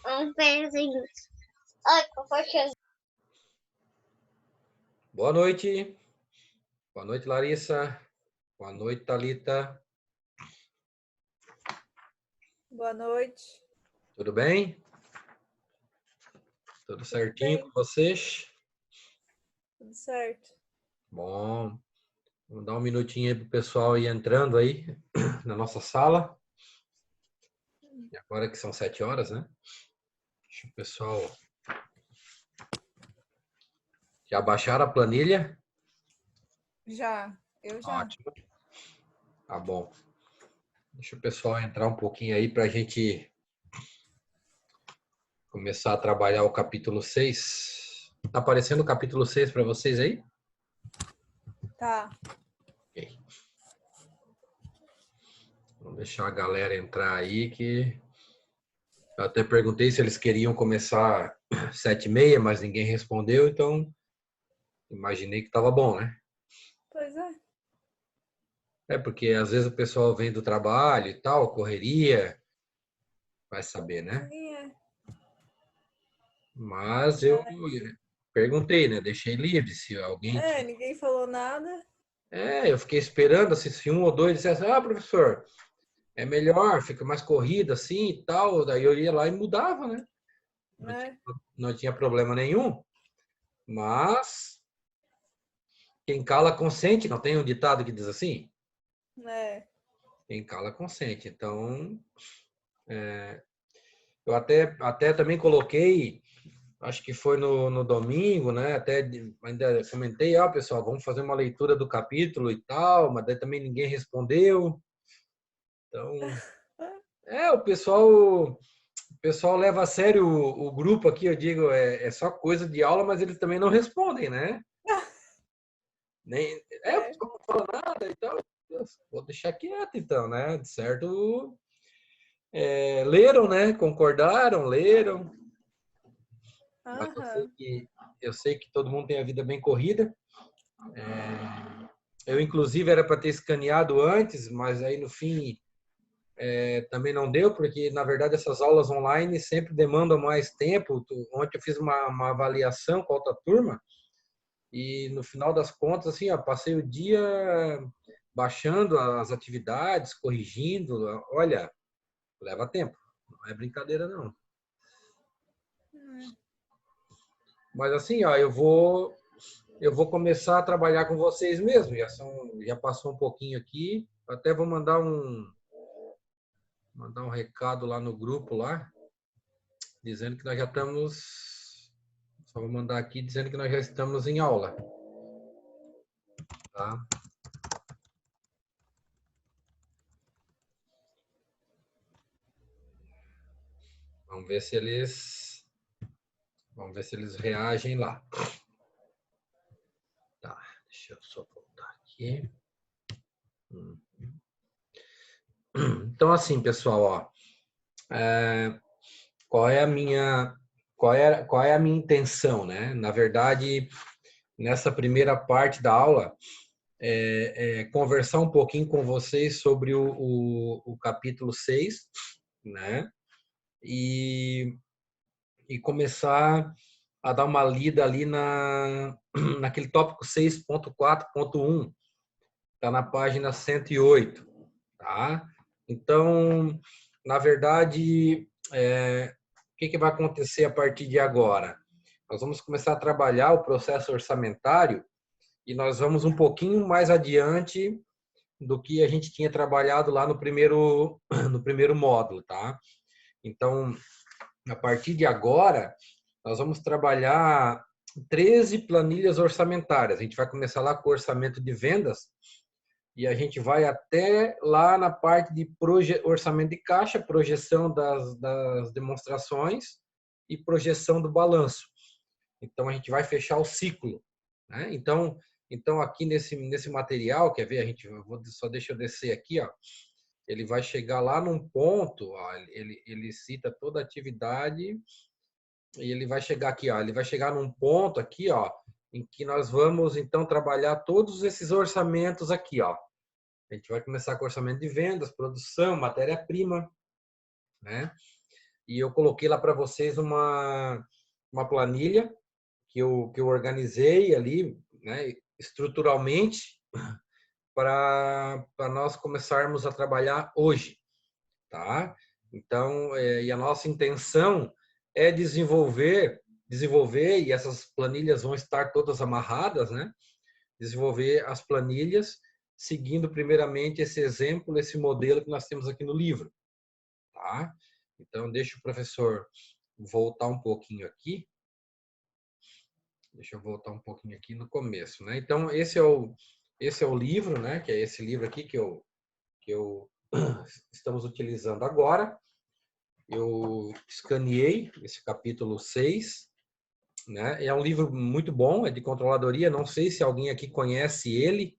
Um pezinho. Ai, que Boa noite. Boa noite, Larissa. Boa noite, Thalita. Boa noite. Tudo bem? Tudo certinho com vocês? Tudo certo. Bom, vamos dar um minutinho aí para o pessoal ir entrando aí na nossa sala. E agora que são 7 horas, né? Deixa o pessoal... Já baixaram a planilha? Eu já. Ótimo. Tá bom. Deixa o pessoal entrar um pouquinho aí para a gente começar a trabalhar o capítulo 6. Tá aparecendo o capítulo 6 para vocês aí? Tá. Ok. Vamos deixar a galera entrar aí que... Eu até perguntei se eles queriam começar 7h30, mas ninguém respondeu, então imaginei que estava bom, né? Pois é. É porque às vezes o pessoal vem do trabalho e tal, correria, vai saber, né? É. Mas eu perguntei, né? Deixei livre se alguém... Ninguém falou nada. Eu fiquei esperando, assim, se um ou dois dissessem, professor, é melhor, fica mais corrida assim e tal. Daí eu ia lá e mudava, né? Não tinha problema nenhum. Mas quem cala consente, não tem um ditado que diz assim? Quem cala consente. Então, eu até também coloquei, acho que foi no domingo, né? Até ainda comentei, pessoal, vamos fazer uma leitura do capítulo e tal, mas daí também ninguém respondeu. Então, o pessoal leva a sério o grupo aqui, eu digo, é só coisa de aula, mas eles também não respondem, né? Nem, o pessoal não fala nada e tal. Vou deixar quieto então, né? De certo, leram, né? Concordaram, leram. Mas eu sei que todo mundo tem a vida bem corrida. Eu, inclusive, era para ter escaneado antes, mas aí no fim também não deu, porque na verdade essas aulas online sempre demandam mais tempo. Ontem eu fiz uma avaliação com a outra turma e no final das contas, assim, passei o dia baixando as atividades, corrigindo. Olha, leva tempo, não é brincadeira não. Mas assim, eu vou começar a trabalhar com vocês mesmo. Já passou um pouquinho aqui. Até vou mandar um recado lá no grupo lá, dizendo que nós já estamos. Só vou mandar aqui dizendo que nós já estamos em aula. Tá? Vamos ver se eles reagem lá. Tá, deixa eu só voltar aqui. Então, assim, pessoal, qual é a minha intenção, né? Na verdade, nessa primeira parte da aula, conversar um pouquinho com vocês sobre o capítulo 6, né? E começar a dar uma lida ali naquele tópico 6.4.1, está na página 108, tá? Então, na verdade, o que vai acontecer a partir de agora? Nós vamos começar a trabalhar o processo orçamentário e nós vamos um pouquinho mais adiante do que a gente tinha trabalhado lá no primeiro módulo, tá? Então, a partir de agora, nós vamos trabalhar 13 planilhas orçamentárias. A gente vai começar lá com o orçamento de vendas e a gente vai até lá na parte de orçamento de caixa, projeção das demonstrações e projeção do balanço. Então, a gente vai fechar o ciclo, né? Então aqui nesse material, quer ver? Só deixa eu descer aqui, ó. Ele vai chegar lá num ponto, ó, ele cita toda a atividade e ele vai chegar aqui, ó. Ele vai chegar num ponto aqui, ó, em que nós vamos então trabalhar todos esses orçamentos aqui, ó. A gente vai começar com orçamento de vendas, produção, matéria-prima, né? e eu coloquei lá para vocês uma planilha que eu organizei ali, né, estruturalmente, para nós começarmos a trabalhar hoje, tá? Então, e a nossa intenção é desenvolver, e essas planilhas vão estar todas amarradas, né? Desenvolver as planilhas seguindo primeiramente esse exemplo, esse modelo que nós temos aqui no livro, tá? Então, deixa o professor voltar um pouquinho aqui. Deixa eu voltar um pouquinho aqui no começo, né? Então, esse é o livro, né? Que é esse livro aqui que eu estamos utilizando agora. Eu escaneei esse capítulo 6, né? É um livro muito bom, é de controladoria. Não sei se alguém aqui conhece ele,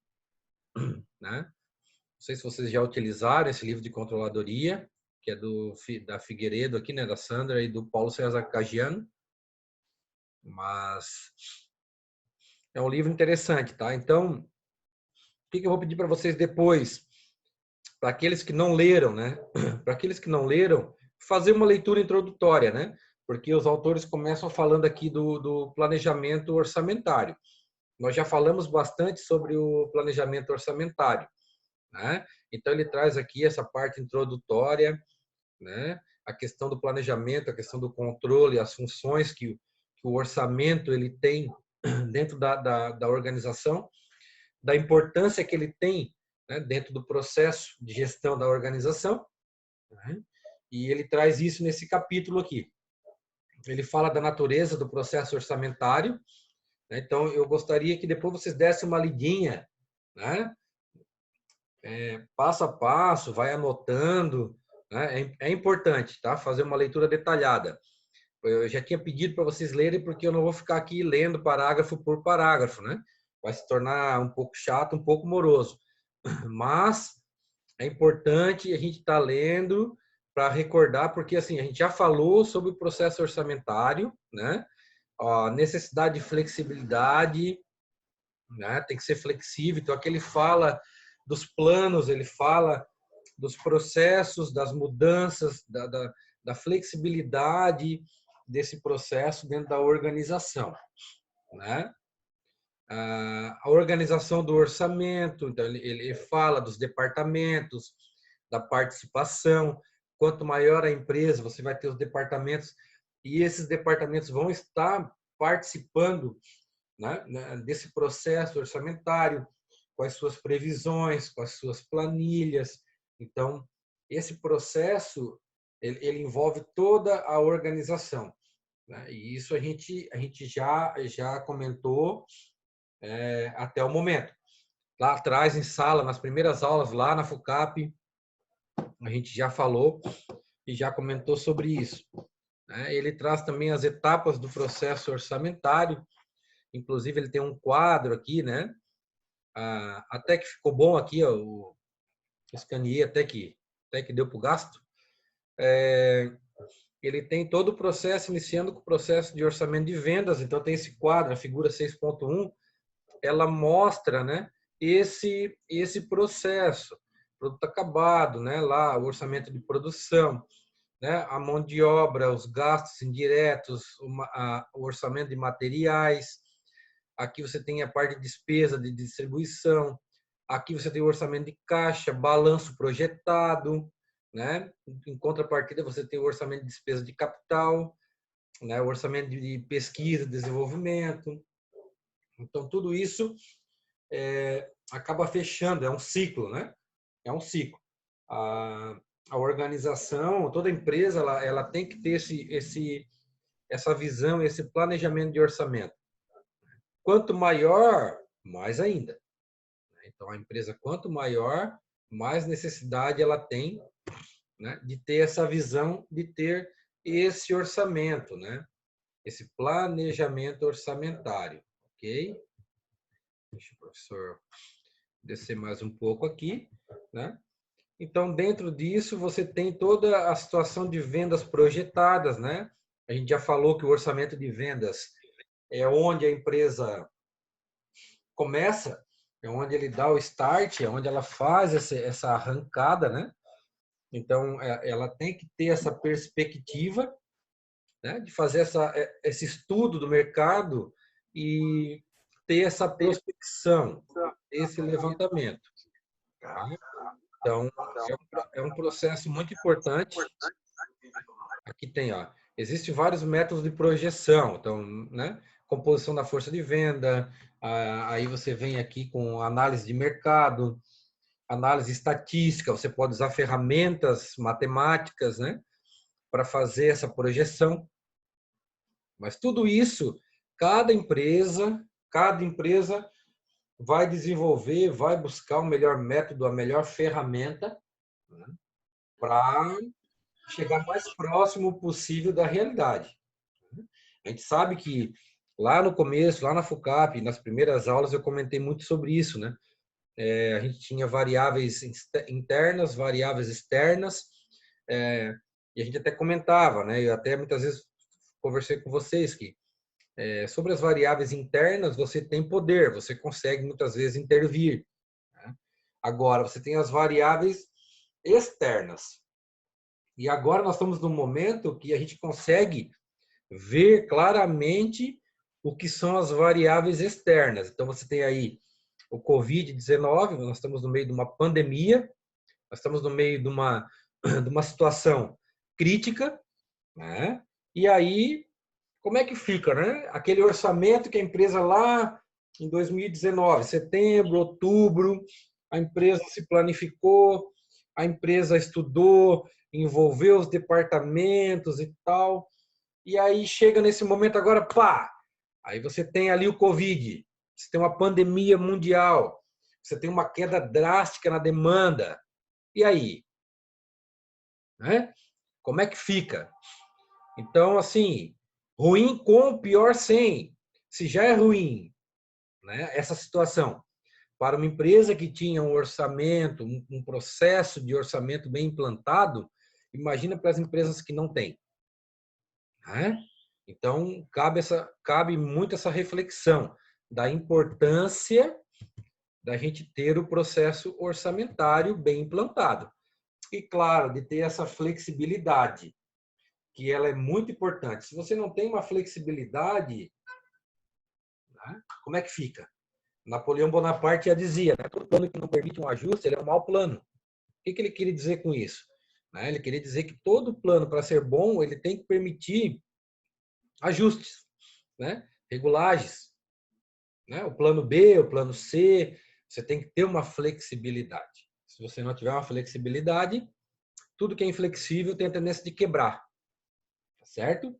né? Não sei se vocês já utilizaram esse livro de controladoria, que é da Figueiredo aqui, né? Da Sandra e do Paulo César Cagiano. Mas é um livro interessante, tá? Então, o que eu vou pedir para vocês depois? Para aqueles que não leram, né? Para aqueles que não leram, fazer uma leitura introdutória, né? Porque os autores começam falando aqui do planejamento orçamentário. Nós já falamos bastante sobre o planejamento orçamentário, né? Então ele traz aqui essa parte introdutória, né? A questão do planejamento, a questão do controle, as funções que o orçamento ele tem dentro da organização, da importância que ele tem, né, dentro do processo de gestão da organização, né? E ele traz isso nesse capítulo aqui. Ele fala da natureza do processo orçamentário, né? Então eu gostaria que depois vocês dessem uma lidinha, né? Passo a passo, vai anotando, né? É importante, tá? Fazer uma leitura detalhada. Eu já tinha pedido para vocês lerem, porque eu não vou ficar aqui lendo parágrafo por parágrafo, né? Vai se tornar um pouco chato, um pouco moroso. Mas é importante a gente estar lendo para recordar, porque assim, a gente já falou sobre o processo orçamentário, né? A necessidade de flexibilidade, né? Tem que ser flexível. Então, aqui ele fala dos planos, ele fala dos processos, das mudanças, da flexibilidade desse processo dentro da organização, né? A organização do orçamento, então ele fala dos departamentos, da participação. Quanto maior a empresa, você vai ter os departamentos, e esses departamentos vão estar participando, né, desse processo orçamentário, com as suas previsões, com as suas planilhas. Então, esse processo ele envolve toda a organização, né? E isso a gente já comentou até o momento. Lá atrás, em sala, nas primeiras aulas, lá na FUCAP, a gente já falou e já comentou sobre isso, né? Ele traz também as etapas do processo orçamentário. Inclusive, ele tem um quadro aqui, né? Até que ficou bom aqui, ó, eu escaneei até que deu para o gasto. Ele tem todo o processo, iniciando com o processo de orçamento de vendas. Então, tem esse quadro, a figura 6.1, ela mostra, né, esse processo, produto acabado, né, lá o orçamento de produção, né, a mão de obra, os gastos indiretos, o orçamento de materiais. Aqui você tem a parte de despesa de distribuição. Aqui você tem o orçamento de caixa, balanço projetado, né? Em contrapartida, você tem o orçamento de despesa de capital, né? O orçamento de pesquisa, desenvolvimento. Então, tudo isso acaba fechando, é um ciclo, né? É um ciclo. A organização, toda empresa, ela tem que ter essa visão, esse planejamento de orçamento. Quanto maior, mais ainda. Então, a empresa, quanto maior, mais necessidade ela tem, né, de ter essa visão, de ter esse orçamento, né? Esse planejamento orçamentário, ok? Deixa o professor descer mais um pouco aqui, né? Então, dentro disso, você tem toda a situação de vendas projetadas, né? A gente já falou que o orçamento de vendas é onde a empresa começa, é onde ele dá o start, é onde ela faz essa arrancada, né? Então, ela tem que ter essa perspectiva, né, de fazer esse estudo do mercado e ter essa prospecção, esse levantamento. Tá? Então, é um processo muito importante. Aqui tem, ó, existem vários métodos de projeção. Então, né, composição da força de venda, aí você vem aqui com análise de mercado, análise estatística, você pode usar ferramentas matemáticas, né, para fazer essa projeção. Mas tudo isso, cada empresa vai desenvolver, vai buscar o melhor método, a melhor ferramenta, né, para chegar mais próximo possível da realidade. A gente sabe que lá no começo, lá na FUCAP, nas primeiras aulas, eu comentei muito sobre isso, né? A gente tinha variáveis internas, variáveis externas, e a gente até comentava, né? Eu até muitas vezes conversei com vocês que sobre as variáveis internas você tem poder, você consegue muitas vezes intervir. Né? Agora, você tem as variáveis externas. E agora nós estamos num momento que a gente consegue ver claramente o que são as variáveis externas. Então, você tem aí o Covid-19, nós estamos no meio de uma pandemia, nós estamos no meio de uma situação crítica, né? E aí, como é que fica, né? Aquele orçamento que a empresa lá em 2019, setembro, outubro, a empresa se planificou, a empresa estudou, envolveu os departamentos e tal, e aí chega nesse momento agora, pá! Aí você tem ali o Covid, você tem uma pandemia mundial, você tem uma queda drástica na demanda. E aí? Né? Como é que fica? Então, assim, ruim com, pior sem. Se já é ruim, né, essa situação, para uma empresa que tinha um orçamento, um processo de orçamento bem implantado, imagina para as empresas que não têm. Né? Então, cabe muito essa reflexão da importância da gente ter o processo orçamentário bem implantado. E, claro, de ter essa flexibilidade, que ela é muito importante. Se você não tem uma flexibilidade, né, como é que fica? Napoleão Bonaparte já dizia, né, todo plano que não permite um ajuste, ele é um mau plano. O que ele queria dizer com isso? Né, ele queria dizer que todo plano, para ser bom, ele tem que permitir ajustes, né, regulagens. Né? O plano B, o plano C, você tem que ter uma flexibilidade. Se você não tiver uma flexibilidade, tudo que é inflexível tem a tendência de quebrar. Tá certo?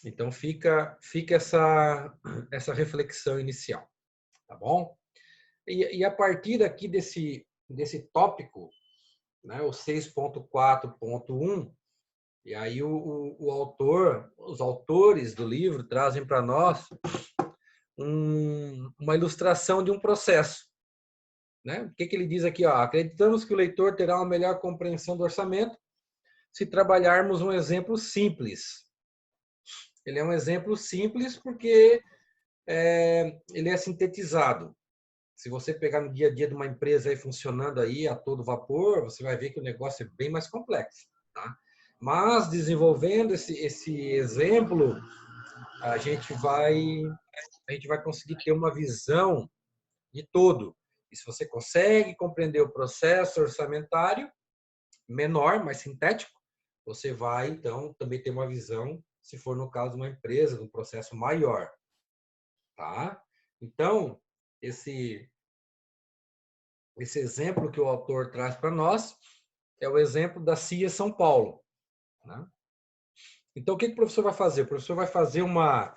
Então fica essa reflexão inicial, tá bom? E a partir daqui desse tópico, né, o 6.4.1, e aí os autores do livro trazem para nós uma ilustração de um processo. Né? O que ele diz aqui? Ó, acreditamos que o leitor terá uma melhor compreensão do orçamento se trabalharmos um exemplo simples. Ele é um exemplo simples porque ele é sintetizado. Se você pegar no dia a dia de uma empresa aí funcionando aí a todo vapor, você vai ver que o negócio é bem mais complexo. Tá? Mas desenvolvendo esse exemplo, a gente vai conseguir ter uma visão de todo. E se você consegue compreender o processo orçamentário, menor, mais sintético, você vai, então, também ter uma visão, se for no caso de uma empresa, de um processo maior. Tá? Então, esse exemplo que o autor traz para nós é o exemplo da CIA São Paulo. Né? Então, o que o professor vai fazer? O professor vai fazer uma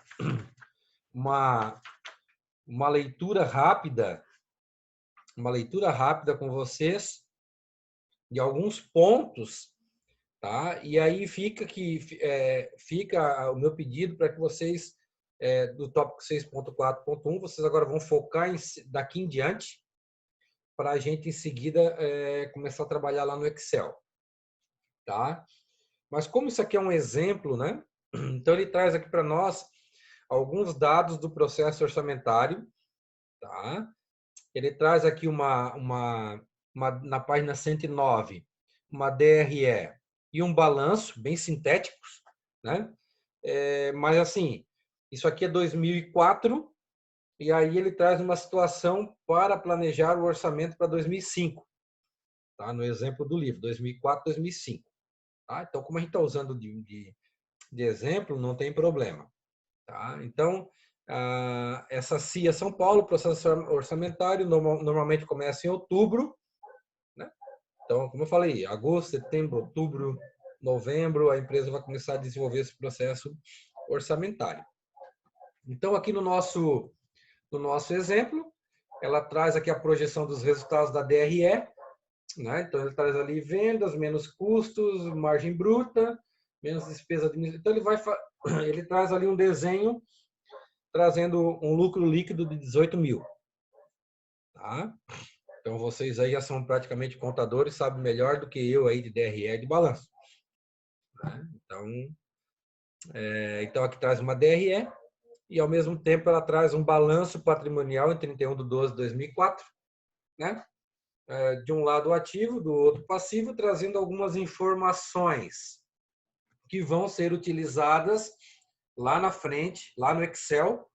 leitura rápida, com vocês de alguns pontos, tá? E aí fica o meu pedido para que vocês do tópico 6.4.1, vocês agora vão focar daqui em diante para a gente em seguida começar a trabalhar lá no Excel, tá? Mas como isso aqui é um exemplo, né? Então ele traz aqui para nós alguns dados do processo orçamentário, tá? Ele traz aqui na página 109, uma DRE e um balanço, bem sintéticos, né? Mas assim, isso aqui é 2004, e aí ele traz uma situação para planejar o orçamento para 2005, tá? No exemplo do livro, 2004, 2005. Tá? Então, como a gente está usando de exemplo, não tem problema. Tá? Então, essa CIA São Paulo, processo orçamentário, normalmente começa em outubro, né? Então, como eu falei, agosto, setembro, outubro, novembro, a empresa vai começar a desenvolver esse processo orçamentário. Então, aqui no nosso exemplo, ela traz aqui a projeção dos resultados da DRE, né? Então, ele traz ali vendas, menos custos, margem bruta, menos despesa administrativa. Então, ele traz ali um desenho trazendo um lucro líquido de 18 mil. Tá? Então, vocês aí já são praticamente contadores, sabem melhor do que eu aí de DRE e de balanço. Né? Então, aqui traz uma DRE e, ao mesmo tempo, ela traz um balanço patrimonial em 31/12/2004, né? De um lado ativo, do outro passivo, trazendo algumas informações que vão ser utilizadas lá na frente, lá no Excel.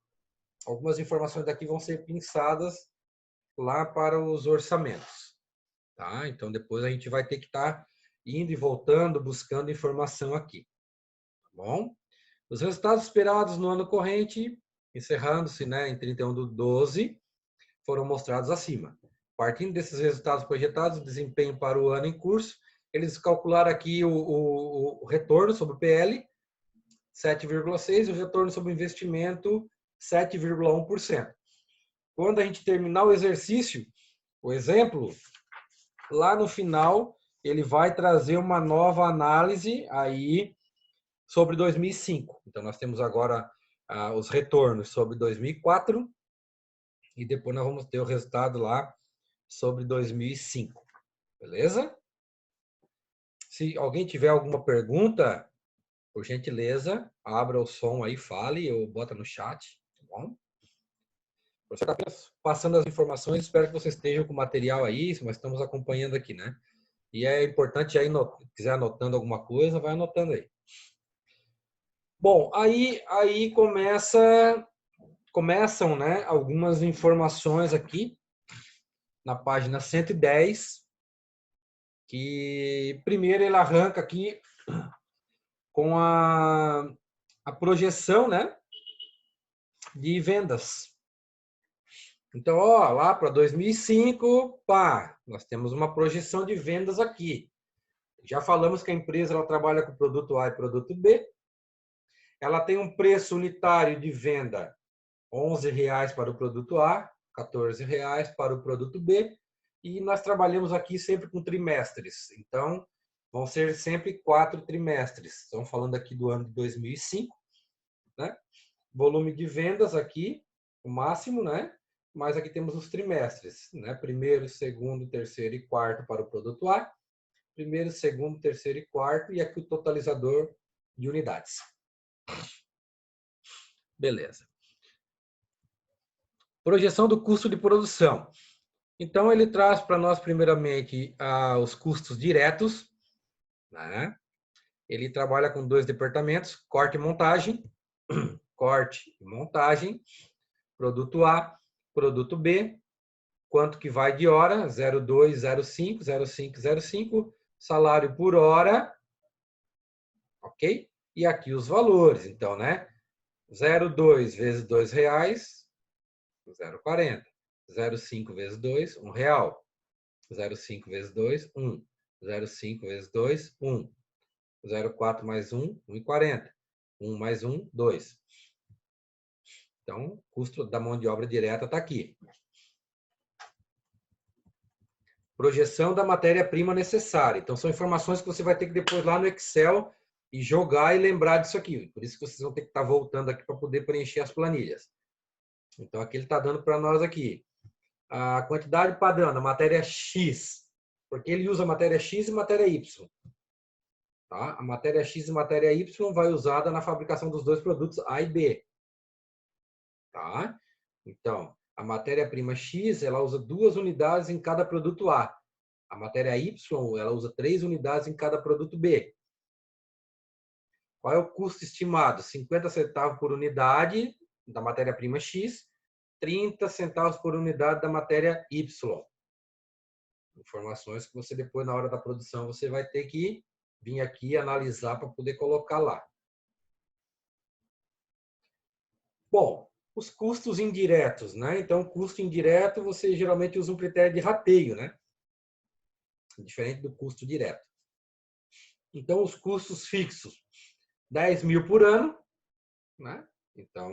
Algumas informações daqui vão ser pinçadas lá para os orçamentos. Tá? Então, depois a gente vai ter que estar indo e voltando, buscando informação aqui. Tá bom? Os resultados esperados no ano corrente, encerrando-se, né, em 31/12, foram mostrados acima. Partindo desses resultados projetados, o desempenho para o ano em curso, eles calcularam aqui o retorno sobre o PL, 7,6%, e o retorno sobre o investimento, 7,1%. Quando a gente terminar o exercício, o exemplo, lá no final, ele vai trazer uma nova análise aí sobre 2005. Então, nós temos agora os retornos sobre 2004 e depois nós vamos ter o resultado lá sobre 2005. Beleza? Se alguém tiver alguma pergunta, por gentileza, abra o som aí, fale ou bota no chat, tá bom? Você está passando as informações, espero que vocês estejam com o material aí, mas estamos acompanhando aqui, né? E é importante aí, se quiser anotando alguma coisa, vai anotando aí. Bom, aí começam, né, algumas informações aqui na página 110, que primeiro ele arranca aqui com a projeção, né, de vendas. Então, ó, lá para 2005, pá, nós temos uma projeção de vendas aqui. Já falamos que a empresa ela trabalha com produto A e produto B. Ela tem um preço unitário de venda R$11 para o produto A, R$14 para o produto B, e nós trabalhamos aqui sempre com trimestres. Então, vão ser sempre 4 trimestres. Estamos falando aqui do ano de 2005, né? Volume de vendas aqui, o máximo, né? Mas aqui temos os trimestres, né? Primeiro, segundo, terceiro e quarto para o produto A. Primeiro, segundo, terceiro e quarto. E aqui o totalizador de unidades. Beleza. Projeção do custo de produção. Então, ele traz para nós, primeiramente, os custos diretos, né? Ele trabalha com 2 departamentos, corte e montagem. Corte e montagem. Produto A, produto B. Quanto que vai de hora? 0,2, 0,5, 0,5, 0,5. Salário por hora. Ok? E aqui os valores. Então, né? 0,2 vezes R$2, 0,40. 0,5 vezes 2, R$1. 0,5 vezes 2, 1. 0,5 vezes 2, 1. 0,4 mais 1, 1,40. 1 mais 1, 2. Então, o custo da mão de obra direta está aqui. Projeção da matéria-prima necessária. Então, são informações que você vai ter que depois lá no Excel e jogar e lembrar disso aqui. Por isso que vocês vão ter que estar voltando aqui para poder preencher as planilhas. Então, aqui ele está dando para nós aqui. A quantidade padrão da matéria X, porque ele usa matéria X e matéria Y. Tá? A matéria X e matéria Y vai usada na fabricação dos 2 produtos A e B. Tá? Então, a matéria-prima X, ela usa 2 unidades em cada produto A. A matéria Y, ela usa 3 unidades em cada produto B. Qual é o custo estimado? 50 centavos por unidade da matéria-prima X, 30 centavos por unidade da matéria Y. Informações que você depois, na hora da produção, você vai ter que vir aqui analisar para poder colocar lá. Bom, os custos indiretos, né? Então, custo indireto, você geralmente usa um critério de rateio, né? Diferente do custo direto. Então, os custos fixos, 10 mil por ano, né? Então,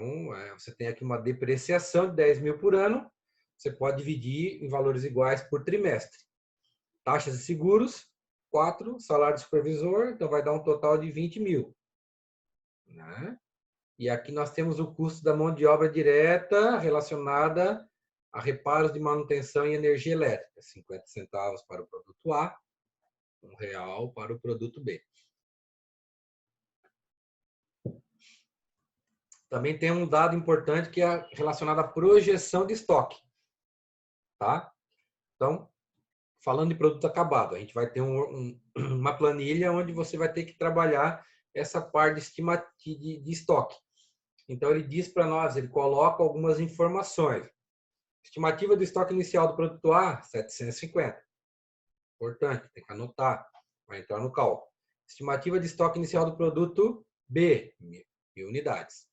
você tem aqui uma depreciação de 10 mil por ano, você pode dividir em valores iguais por trimestre. Taxas de seguros, 4, salário de supervisor, então vai dar um total de 20 mil. Né? E aqui nós temos o custo da mão de obra direta relacionada a reparos de manutenção e energia elétrica. 50 centavos para o produto A, R$1 para o produto B. Também tem um dado importante que é relacionado à projeção de estoque. Tá? Então, falando de produto acabado, a gente vai ter uma planilha onde você vai ter que trabalhar essa parte de estimativa de estoque. Então, ele diz para nós, ele coloca algumas informações. Estimativa do estoque inicial do produto A, 750. Importante, tem que anotar, vai entrar no cálculo. Estimativa de estoque inicial do produto B, 1.000 unidades.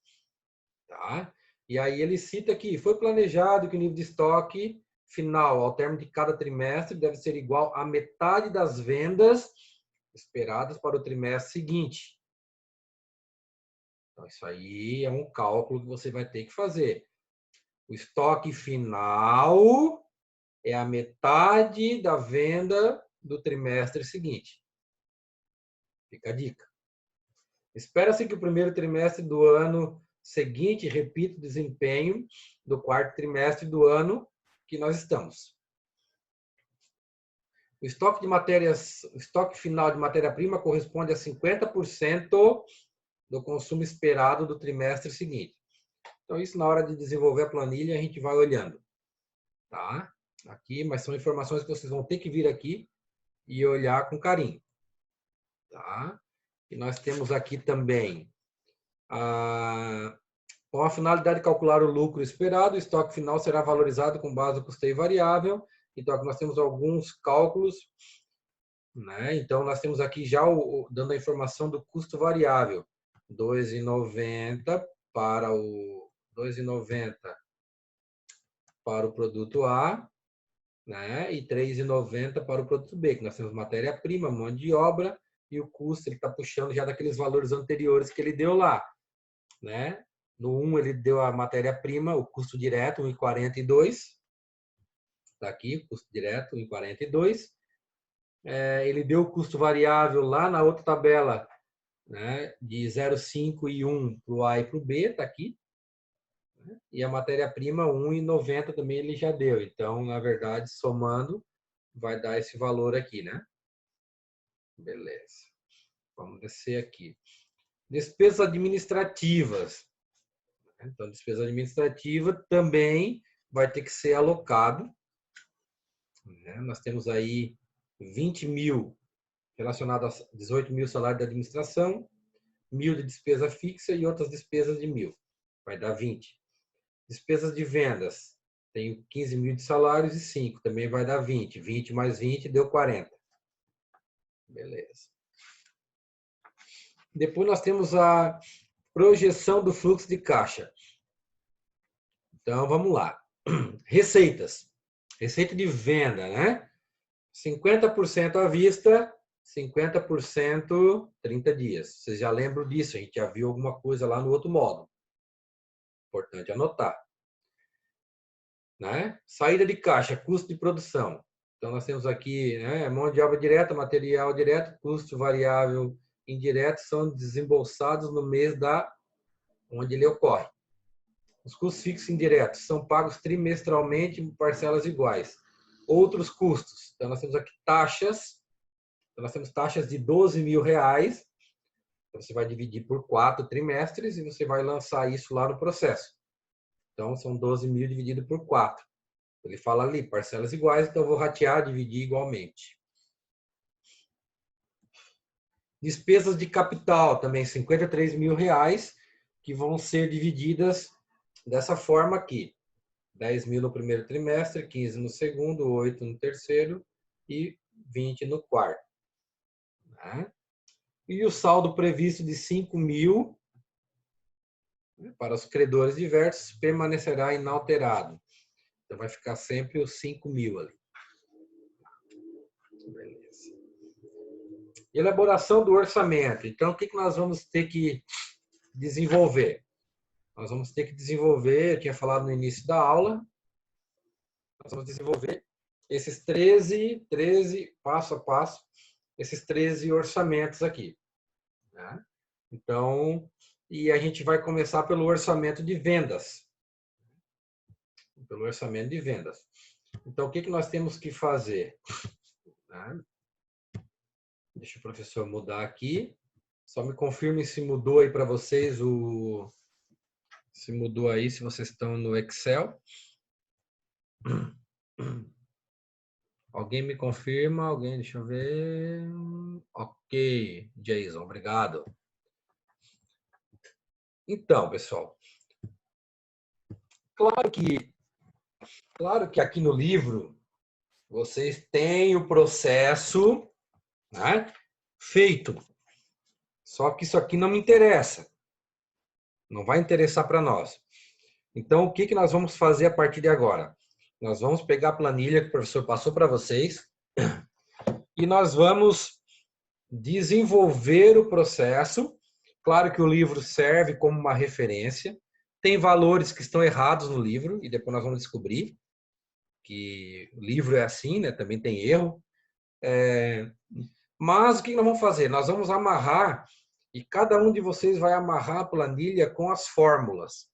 Tá? E aí ele cita aqui, foi planejado que o nível de estoque final, ao término de cada trimestre, deve ser igual à metade das vendas esperadas para o trimestre seguinte. Então, isso aí é um cálculo que você vai ter que fazer. O estoque final é a metade da venda do trimestre seguinte. Fica a dica. Espera-se que o primeiro trimestre do ano seguinte repita o desempenho do quarto trimestre do ano que nós estamos. O estoque final de matéria-prima corresponde a 50% do consumo esperado do trimestre seguinte. Então, isso na hora de desenvolver a planilha, a gente vai olhando. Tá? Aqui, mas são informações que vocês vão ter que vir aqui e olhar com carinho. Tá? E nós temos aqui também com a finalidade de calcular o lucro esperado, o estoque final será valorizado com base no custeio variável. Então, aqui nós temos alguns cálculos. Né? Então, nós temos aqui já dando a informação do custo variável. R$ 2,90 para o 2,90 para o produto A, né? E R$ 3,90 para o produto B, que nós temos matéria-prima, mão de obra e o custo, ele está puxando já daqueles valores anteriores que ele deu lá. Né? No 1, ele deu a matéria-prima, o custo direto, 1,42. Está aqui, o custo direto, 1,42. Ele deu o custo variável lá na outra tabela, né, de 0,5 e 1 para o A e para o B, está aqui. Né? E a matéria-prima, 1,90 também ele já deu. Então, na verdade, somando, vai dar esse valor aqui, né? Beleza. Vamos descer aqui. Despesas administrativas. Então, despesa administrativa também vai ter que ser alocado. Né? Nós temos aí 20 mil relacionado a 18 mil salário da administração, 1.000 de despesa fixa e outras despesas de 1.000. Vai dar 20. Despesas de vendas. Tenho 15 mil de salários e 5. Também vai dar 20. 20 mais 20 deu 40. Beleza. Depois nós temos a projeção do fluxo de caixa. Então, vamos lá. Receitas. Receita de venda, né? 50% à vista, 50% 30 dias. Vocês já lembram disso? A gente já viu alguma coisa lá no outro módulo. Importante anotar. Né? Saída de caixa, custo de produção. Então, nós temos aqui, né, mão de obra direta, material direto, custo variável indireto são desembolsados no mês onde ele ocorre. Os custos fixos indiretos são pagos trimestralmente em parcelas iguais. Outros custos. Então, nós temos aqui taxas. Então, nós temos taxas de R$12 mil. Então, você vai dividir por 4 trimestres e você vai lançar isso lá no processo. Então, são 12 mil dividido por 4. Ele fala ali, parcelas iguais, então eu vou ratear, dividir igualmente. Despesas de capital, também R$ 53.000, que vão ser divididas dessa forma aqui. 10 mil no primeiro trimestre, 15 no segundo, 8 no terceiro e 20 no quarto. Né? E o saldo previsto de 5 mil para os credores diversos permanecerá inalterado. Então, vai ficar sempre os 5 mil ali. Beleza. Elaboração do orçamento. Então, o que nós vamos ter que desenvolver? Nós vamos ter que desenvolver, eu tinha falado no início da aula, nós vamos desenvolver esses 13 passo a passo, esses 13 orçamentos aqui. Né? Então, e a gente vai começar pelo orçamento de vendas. Pelo orçamento de vendas. Então, o que nós temos que fazer? Né? Deixa o professor mudar aqui. Só me confirme se mudou aí para vocês o... Se mudou aí, se vocês estão no Excel. Alguém me confirma? Alguém? Deixa eu ver. Ok, Jason, obrigado. Então, pessoal, claro que aqui no livro vocês têm o processo, né, feito. Só que isso aqui não me interessa. Não vai interessar para nós. Então, o que nós vamos fazer a partir de agora? Nós vamos pegar a planilha que o professor passou para vocês e nós vamos desenvolver o processo. Claro que o livro serve como uma referência. Tem valores que estão errados no livro e depois nós vamos descobrir que o livro é assim, né? Também tem erro. Mas o que nós vamos fazer? Nós vamos amarrar e cada um de vocês vai amarrar a planilha com as fórmulas.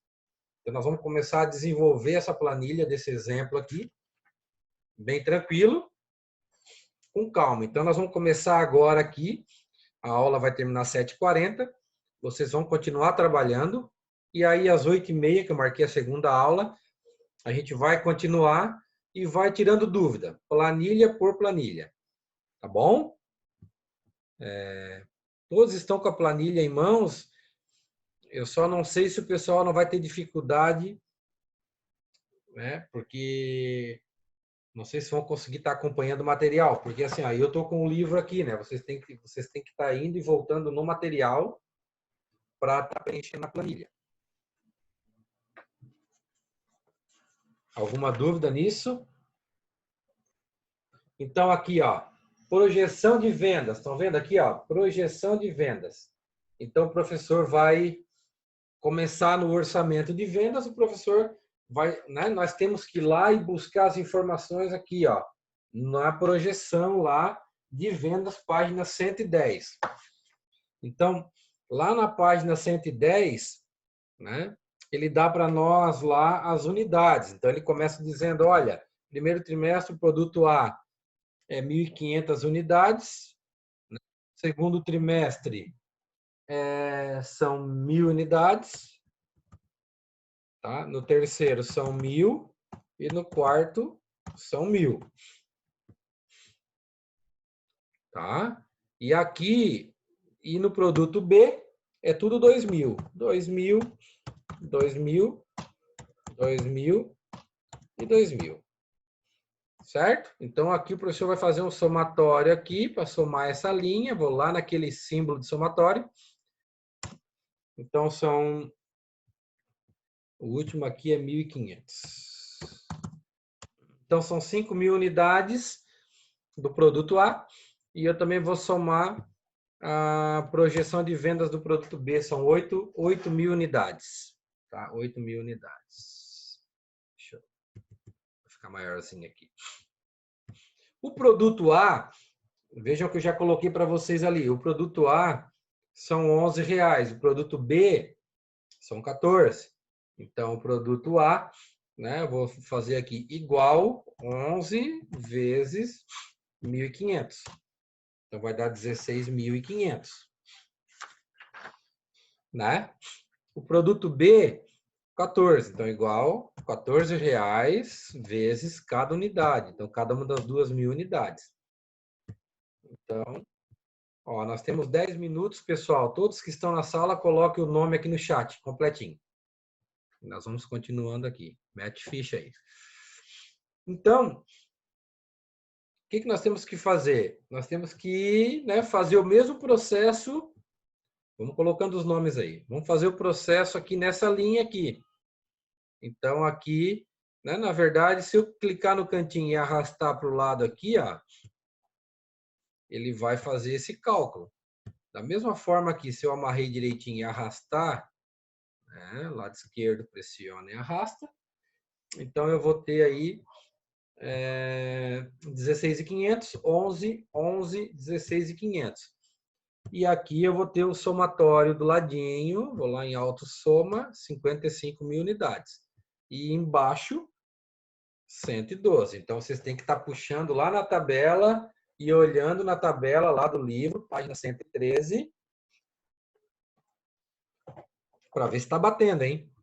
Então, nós vamos começar a desenvolver essa planilha desse exemplo aqui, bem tranquilo, com calma. Então, nós vamos começar agora aqui. A aula vai terminar às 7h40. Vocês vão continuar trabalhando. E aí, às 8h30, que eu marquei a segunda aula, a gente vai continuar e vai tirando dúvida, planilha por planilha. Tá bom? Todos estão com a planilha em mãos. Eu só não sei se o pessoal não vai ter dificuldade, né? Porque não sei se vão conseguir estar acompanhando o material, porque assim, aí eu estou com o livro aqui, né? Vocês têm que estar indo e voltando no material para estar preenchendo a planilha. Alguma dúvida nisso? Então aqui, ó, projeção de vendas. Estão vendo aqui, ó, projeção de vendas. Então o professor vai começar no orçamento de vendas, o professor vai, né, nós temos que ir lá e buscar as informações aqui, ó, na projeção lá de vendas, página 110. Então, lá na página 110, né, ele dá para nós lá as unidades. Então, ele começa dizendo, olha, primeiro trimestre, o produto A é 1.500 unidades, né? Segundo trimestre, são 1.000 unidades, tá? No terceiro são 1.000 e no quarto são 1.000, tá? E aqui, e no produto B, é tudo 2.000. 2.000, 2.000, 2.000 e 2.000. Certo? Então, aqui o professor vai fazer um somatório aqui para somar essa linha. Vou lá naquele símbolo de somatório. Então, são... O último aqui é 1.500. Então, são 5.000 unidades do produto A. E eu também vou somar a projeção de vendas do produto B. São 8.000 unidades. Tá? 8.000 unidades. Deixa eu ficar maiorzinho aqui. O produto A, vejam que eu já coloquei para vocês ali. O produto A são R$11. O produto B são 14. Então, o produto A, né, eu vou fazer aqui igual 11 vezes 1.500. Então, vai dar 16.500. Né? O produto B, 14. Então, igual R$14 vezes cada unidade. Então, cada uma das 2.000 unidades. Então, Ó, nós temos 10 minutos, pessoal. Todos que estão na sala, coloquem o nome aqui no chat, completinho. Nós vamos continuando aqui. Mete ficha aí. Então, o que nós temos que fazer? Nós temos que, né, fazer o mesmo processo. Vamos colocando os nomes aí. Vamos fazer o processo aqui nessa linha aqui. Então, aqui, né, na verdade, se eu clicar no cantinho e arrastar para o lado aqui, ó, ele vai fazer esse cálculo. Da mesma forma que se eu amarrei direitinho e arrastar, né, lado esquerdo pressiona e arrasta, então eu vou ter aí 16.500, 11, 11, 16.500. E aqui eu vou ter o somatório do ladinho, vou lá em auto soma, 55.000 unidades. E embaixo, 112. Então vocês têm que estar puxando lá na tabela e olhando na tabela lá do livro, página 113, para ver se está batendo, hein?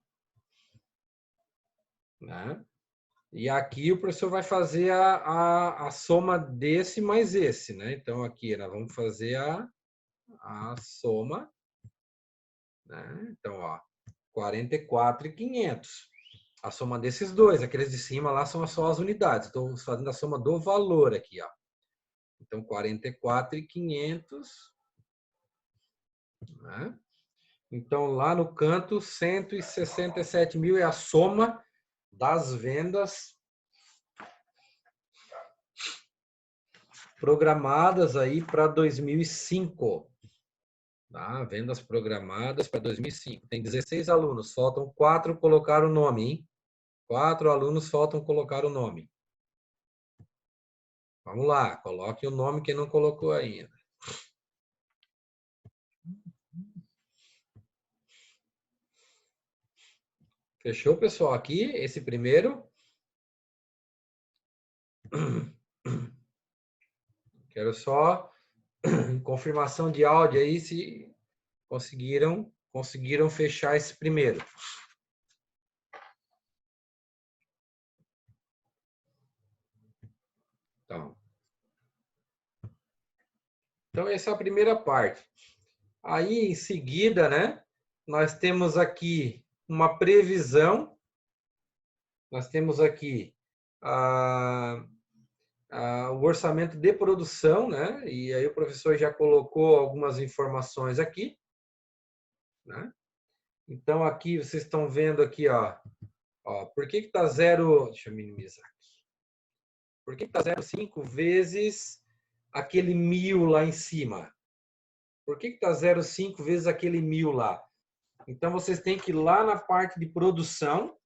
Né? E aqui o professor vai fazer a soma desse mais esse, né? Então aqui nós vamos fazer a soma, né? Então, ó, 44.500. A soma desses dois, aqueles de cima lá são só as unidades. Estou fazendo a soma do valor aqui, ó. Então, 44.500, né? Então, lá no canto, 167.000 é a soma das vendas programadas aí para 2005. Tá? Vendas programadas para 2005. Tem 16 alunos, faltam 4 colocar o nome, hein? 4 alunos faltam colocar o nome. Vamos lá, coloque o nome quem não colocou ainda. Fechou, pessoal? Aqui, esse primeiro. Quero só confirmação de áudio aí, se conseguiram fechar esse primeiro. Então, essa é a primeira parte. Aí, em seguida, né, nós temos aqui uma previsão. Nós temos aqui o orçamento de produção, né? E aí o professor já colocou algumas informações aqui, né? Então, aqui vocês estão vendo aqui, ó, por que está zero... Deixa eu minimizar aqui. Por que está 0,5 vezes aquele 1.000 lá em cima? Por que está 0,5 vezes aquele 1.000 lá? Então, vocês têm que ir lá na parte de produção.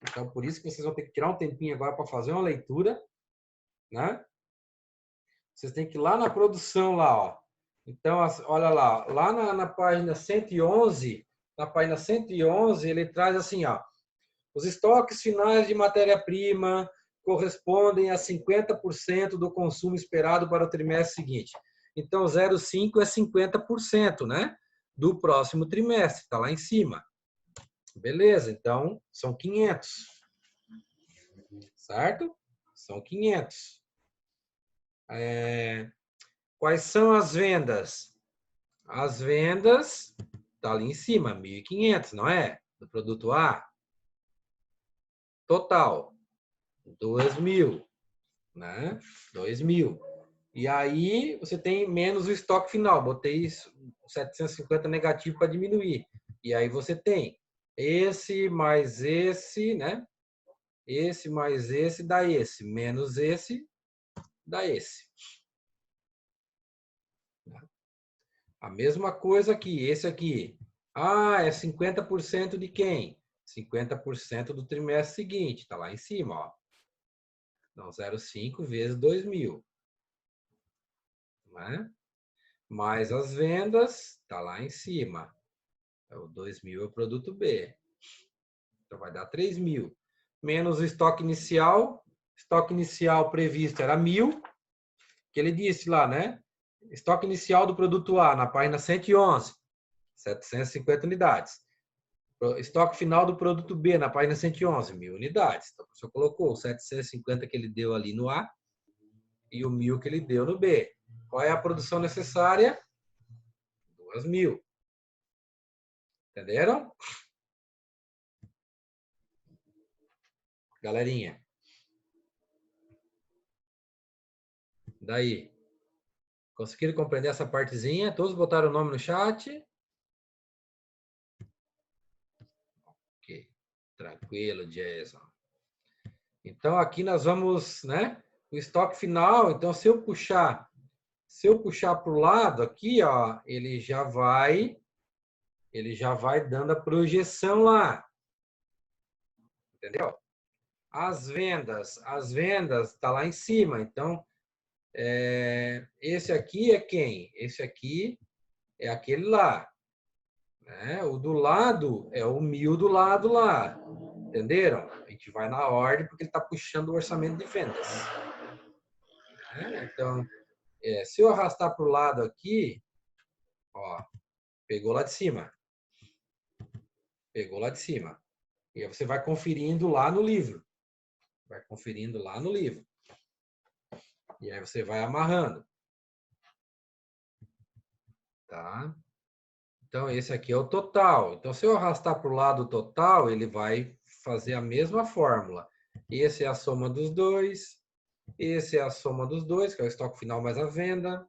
Então, por isso que vocês vão ter que tirar um tempinho agora para fazer uma leitura, né? Vocês têm que ir lá na produção, lá, ó. Então, olha lá, lá na página 111, ele traz assim, ó, os estoques finais de matéria-prima correspondem a 50% do consumo esperado para o trimestre seguinte. Então, 0,5 é 50%, né? Do próximo trimestre, está lá em cima. Beleza, então, são 500. Certo? São 500. Quais são as vendas? As vendas tá ali em cima, 1.500, não é? Do produto A. Total, 2.000, né? 2.000. E aí você tem menos o estoque final. Botei 750 negativo para diminuir. E aí você tem esse mais esse, né? Esse mais esse dá esse, menos esse dá esse. A mesma coisa aqui, esse aqui. Ah, é 50% de quem? 50% do trimestre seguinte, está lá em cima, ó. Então, 0,5 vezes 2.000. Né? Mais as vendas, está lá em cima. O 2.000 é o produto B. Então, vai dar 3.000. Menos o estoque inicial. Estoque inicial previsto era 1.000. Que ele disse lá, né? Estoque inicial do produto A, na página 111. 750 unidades. Estoque final do produto B, na página 111, 1.000 unidades. Então, o professor colocou o 750 que ele deu ali no A e o 1.000 que ele deu no B. Qual é a produção necessária? 2.000. Entenderam? Galerinha. Daí. Conseguiram compreender essa partezinha? Todos botaram o nome no chat? Ok. Tranquilo, Jason. Então, aqui nós vamos, né? O estoque final. Então, se eu puxar para o lado aqui, ó, ele já vai dando a projeção lá. Entendeu? As vendas tá lá em cima. Então, esse aqui é quem? Esse aqui é aquele lá. Né? O do lado é o 1.000 do lado lá. Entenderam? A gente vai na ordem porque ele está puxando o orçamento de vendas. Né? Então, se eu arrastar para o lado aqui, ó, pegou lá de cima. Pegou lá de cima. E aí você vai conferindo lá no livro. Vai conferindo lá no livro. E aí você vai amarrando. Tá? Então, esse aqui é o total. Então, se eu arrastar para o lado total, ele vai fazer a mesma fórmula. Esse é a soma dos dois. Esse é a soma dos dois, que é o estoque final mais a venda.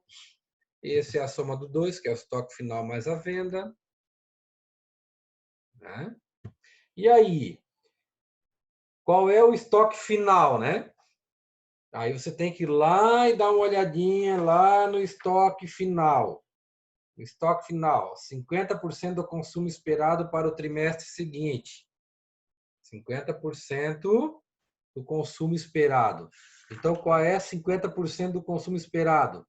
Esse é a soma do 2, que é o estoque final mais a venda. Né? E aí, qual é o estoque final, né? Aí você tem que ir lá e dar uma olhadinha lá no estoque final. O estoque final, 50% do consumo esperado para o trimestre seguinte. 50% do consumo esperado. Então, qual é 50% do consumo esperado?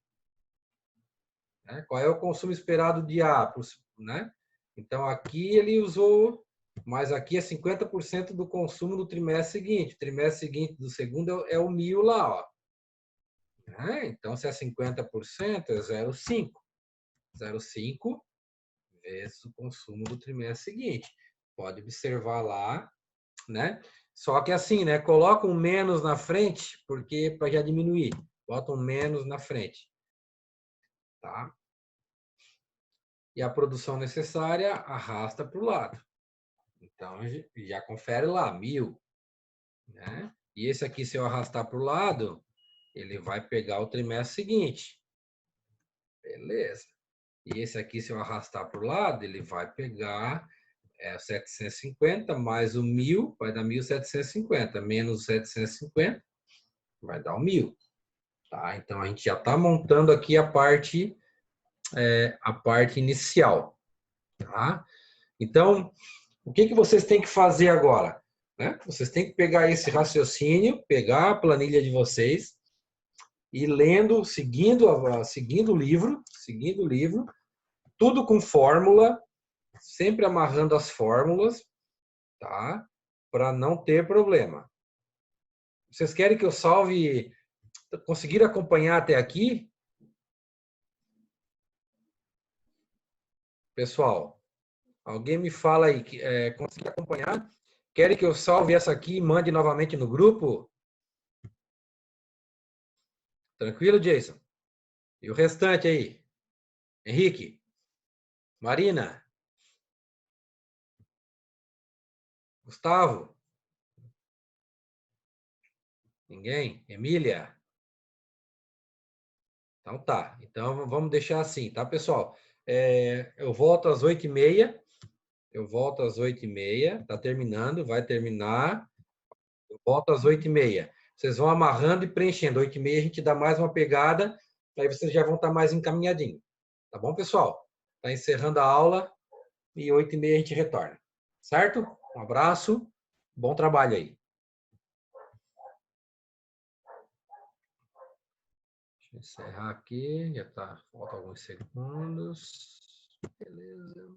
Qual é o consumo esperado de A? Né? Então, aqui ele usou, mas aqui é 50% do consumo do trimestre seguinte. O trimestre seguinte do segundo é o 1.000 lá. Ó. Então, se é 50%, é 0,5. 0,5 vezes o consumo do trimestre seguinte. Pode observar lá, né? Só que assim, né? Coloca um menos na frente, porque para já diminuir. Bota um menos na frente. Tá? E a produção necessária arrasta para o lado. Então, já confere lá, 1.000. Né? E esse aqui, se eu arrastar para o lado, ele vai pegar o trimestre seguinte. Beleza. E esse aqui, se eu arrastar para o lado, ele vai pegar 750 mais o 1.000, vai dar 1.750. Menos 750, vai dar o 1.000. Tá? Então, a gente já está montando aqui a parte inicial. Tá? Então, o que vocês têm que fazer agora? Né? Vocês têm que pegar esse raciocínio, pegar a planilha de vocês e lendo, seguindo o livro, tudo com fórmula, sempre amarrando as fórmulas, tá? Para não ter problema. Vocês querem que eu salve? Conseguiram acompanhar até aqui? Pessoal, alguém me fala aí, conseguiram acompanhar? Querem que eu salve essa aqui e mande novamente no grupo? Tranquilo, Jason? E o restante aí? Henrique? Marina? Gustavo? Ninguém? Emília? Então tá. Então vamos deixar assim, tá, pessoal? Eu volto às 8h30. Eu volto às 8h30. Tá terminando, vai terminar. Eu volto às 8h30. Vocês vão amarrando e preenchendo. 8h30 a gente dá mais uma pegada, aí vocês já vão estar mais encaminhadinho. Tá bom, pessoal? Tá encerrando a aula e 8h30 a gente retorna. Certo? Um abraço. Bom trabalho aí. Deixa eu encerrar aqui. Já tá. Falta alguns segundos. Beleza.